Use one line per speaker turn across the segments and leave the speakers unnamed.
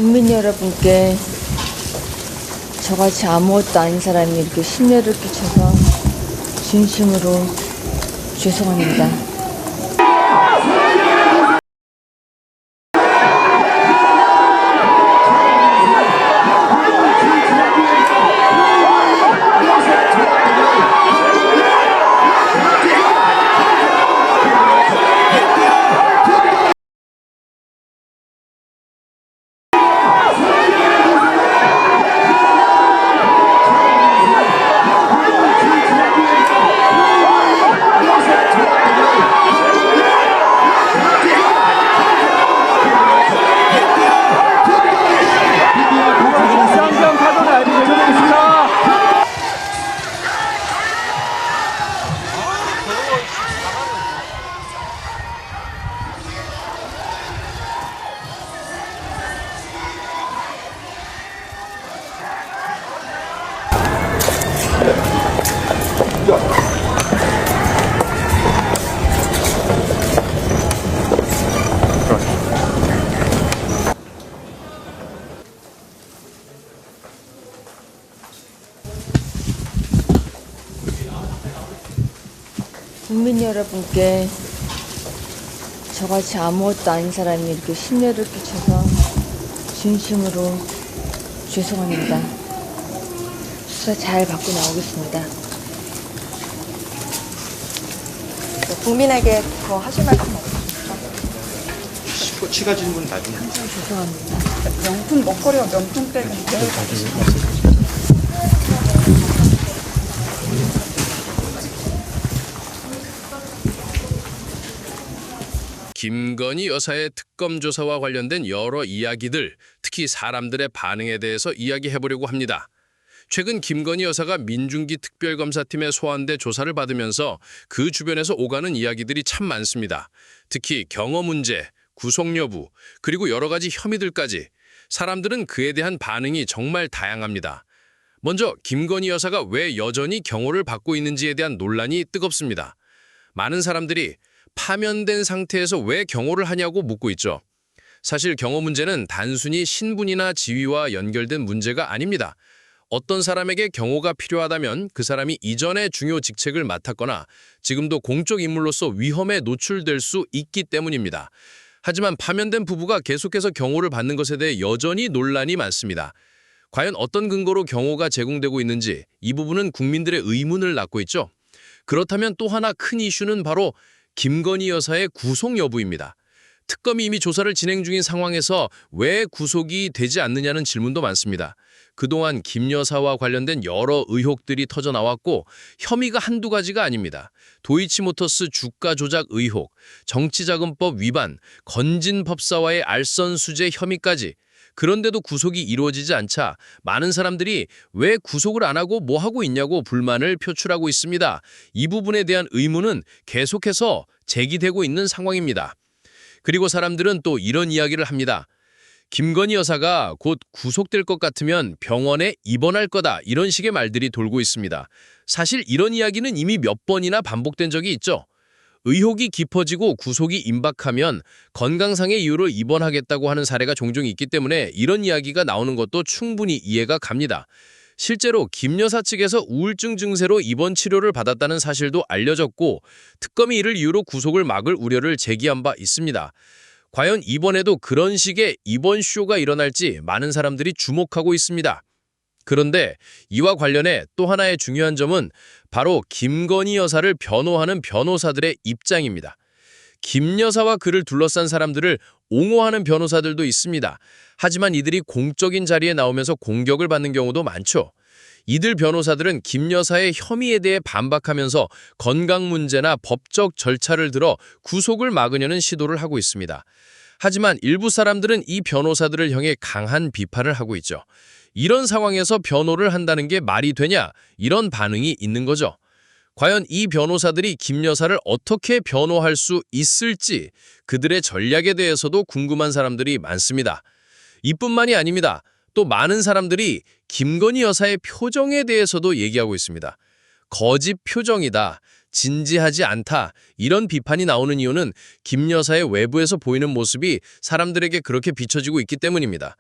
국민 여러분께 저같이 아무것도 아닌 사람이 이렇게 심려를 끼쳐서 진심으로 죄송합니다. 국민 여러분께 저같이 아무것도 아닌 사람이 이렇게 심려를 끼쳐서 진심으로 죄송합니다. 수사 잘 받고 나오겠습니다.
국민에게 더 하실 말씀 없으십니까?
추가 질문 나중에.
죄송합니다.
명품 먹거리와 명품백은 왜
김건희 여사의 특검 조사와 관련된 여러 이야기들, 특히 사람들의 반응에 대해서 이야기해보려고 합니다. 최근 김건희 여사가 민중기 특별검사팀에 소환돼 조사를 받으면서 그 주변에서 오가는 이야기들이 참 많습니다. 특히 경호 문제, 구속 여부, 그리고 여러 가지 혐의들까지 사람들은 그에 대한 반응이 정말 다양합니다. 먼저 김건희 여사가 왜 여전히 경호를 받고 있는지에 대한 논란이 뜨겁습니다. 많은 사람들이 파면된 상태에서 왜 경호를 하냐고 묻고 있죠. 사실 경호 문제는 단순히 신분이나 지위와 연결된 문제가 아닙니다. 어떤 사람에게 경호가 필요하다면 그 사람이 이전에 중요 직책을 맡았거나 지금도 공적 인물로서 위험에 노출될 수 있기 때문입니다. 하지만 파면된 부부가 계속해서 경호를 받는 것에 대해 여전히 논란이 많습니다. 과연 어떤 근거로 경호가 제공되고 있는지 이 부분은 국민들의 의문을 낳고 있죠. 그렇다면 또 하나 큰 이슈는 바로 김건희 여사의 구속 여부입니다. 특검이 이미 조사를 진행 중인 상황에서 왜 구속이 되지 않느냐는 질문도 많습니다. 그동안 김 여사와 관련된 여러 의혹들이 터져나왔고 혐의가 한두 가지가 아닙니다. 도이치모터스 주가 조작 의혹, 정치자금법 위반, 건진 법사와의 알선수재 혐의까지. 그런데도 구속이 이루어지지 않자 많은 사람들이 왜 구속을 안 하고 뭐 하고 있냐고 불만을 표출하고 있습니다. 이 부분에 대한 의문은 계속해서 제기되고 있는 상황입니다. 그리고 사람들은 또 이런 이야기를 합니다. 김건희 여사가 곧 구속될 것 같으면 병원에 입원할 거다, 이런 식의 말들이 돌고 있습니다. 사실 이런 이야기는 이미 몇 번이나 반복된 적이 있죠. 의혹이 깊어지고 구속이 임박하면 건강상의 이유로 입원하겠다고 하는 사례가 종종 있기 때문에 이런 이야기가 나오는 것도 충분히 이해가 갑니다. 실제로 김 여사 측에서 우울증 증세로 입원 치료를 받았다는 사실도 알려졌고 특검이 이를 이유로 구속을 막을 우려를 제기한 바 있습니다. 과연 이번에도 그런 식의 입원 쇼가 일어날지 많은 사람들이 주목하고 있습니다. 그런데 이와 관련해 또 하나의 중요한 점은 바로 김건희 여사를 변호하는 변호사들의 입장입니다. 김 여사와 그를 둘러싼 사람들을 옹호하는 변호사들도 있습니다. 하지만 이들이 공적인 자리에 나오면서 공격을 받는 경우도 많죠. 이들 변호사들은 김 여사의 혐의에 대해 반박하면서 건강 문제나 법적 절차를 들어 구속을 막으려는 시도를 하고 있습니다. 하지만 일부 사람들은 이 변호사들을 향해 강한 비판을 하고 있죠. 이런 상황에서 변호를 한다는 게 말이 되냐? 이런 반응이 있는 거죠. 과연 이 변호사들이 김 여사를 어떻게 변호할 수 있을지 그들의 전략에 대해서도 궁금한 사람들이 많습니다. 이뿐만이 아닙니다. 또 많은 사람들이 김건희 여사의 표정에 대해서도 얘기하고 있습니다. 거짓 표정이다, 진지하지 않다 이런 비판이 나오는 이유는 김 여사의 외부에서 보이는 모습이 사람들에게 그렇게 비춰지고 있기 때문입니다.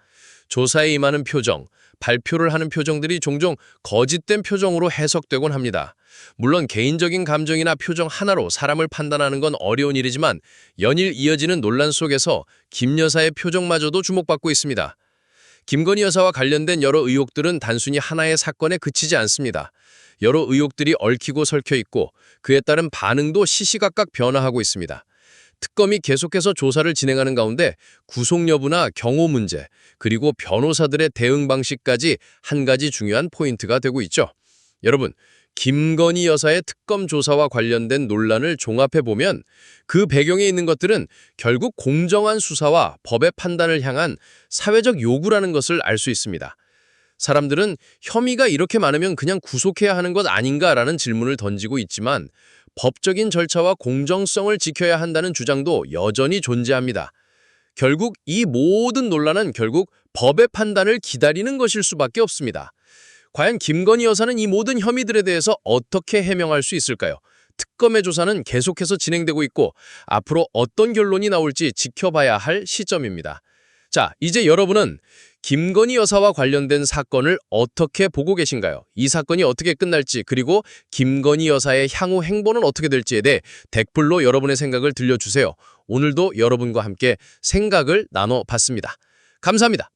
조사에 임하는 표정, 발표를 하는 표정들이 종종 거짓된 표정으로 해석되곤 합니다. 물론 개인적인 감정이나 표정 하나로 사람을 판단하는 건 어려운 일이지만 연일 이어지는 논란 속에서 김 여사의 표정마저도 주목받고 있습니다. 김건희 여사와 관련된 여러 의혹들은 단순히 하나의 사건에 그치지 않습니다. 여러 의혹들이 얽히고 설켜 있고 그에 따른 반응도 시시각각 변화하고 있습니다. 특검이 계속해서 조사를 진행하는 가운데 구속 여부나 경호 문제, 그리고 변호사들의 대응 방식까지 한 가지 중요한 포인트가 되고 있죠. 여러분, 김건희 여사의 특검 조사와 관련된 논란을 종합해보면 그 배경에 있는 것들은 결국 공정한 수사와 법의 판단을 향한 사회적 요구라는 것을 알 수 있습니다. 사람들은 혐의가 이렇게 많으면 그냥 구속해야 하는 것 아닌가라는 질문을 던지고 있지만 법적인 절차와 공정성을 지켜야 한다는 주장도 여전히 존재합니다. 결국 이 모든 논란은 결국 법의 판단을 기다리는 것일 수밖에 없습니다. 과연 김건희 여사는 이 모든 혐의들에 대해서 어떻게 해명할 수 있을까요? 특검의 조사는 계속해서 진행되고 있고 앞으로 어떤 결론이 나올지 지켜봐야 할 시점입니다. 자, 이제 여러분은 김건희 여사와 관련된 사건을 어떻게 보고 계신가요? 이 사건이 어떻게 끝날지, 그리고 김건희 여사의 향후 행보는 어떻게 될지에 대해 댓글로 여러분의 생각을 들려주세요. 오늘도 여러분과 함께 생각을 나눠봤습니다. 감사합니다.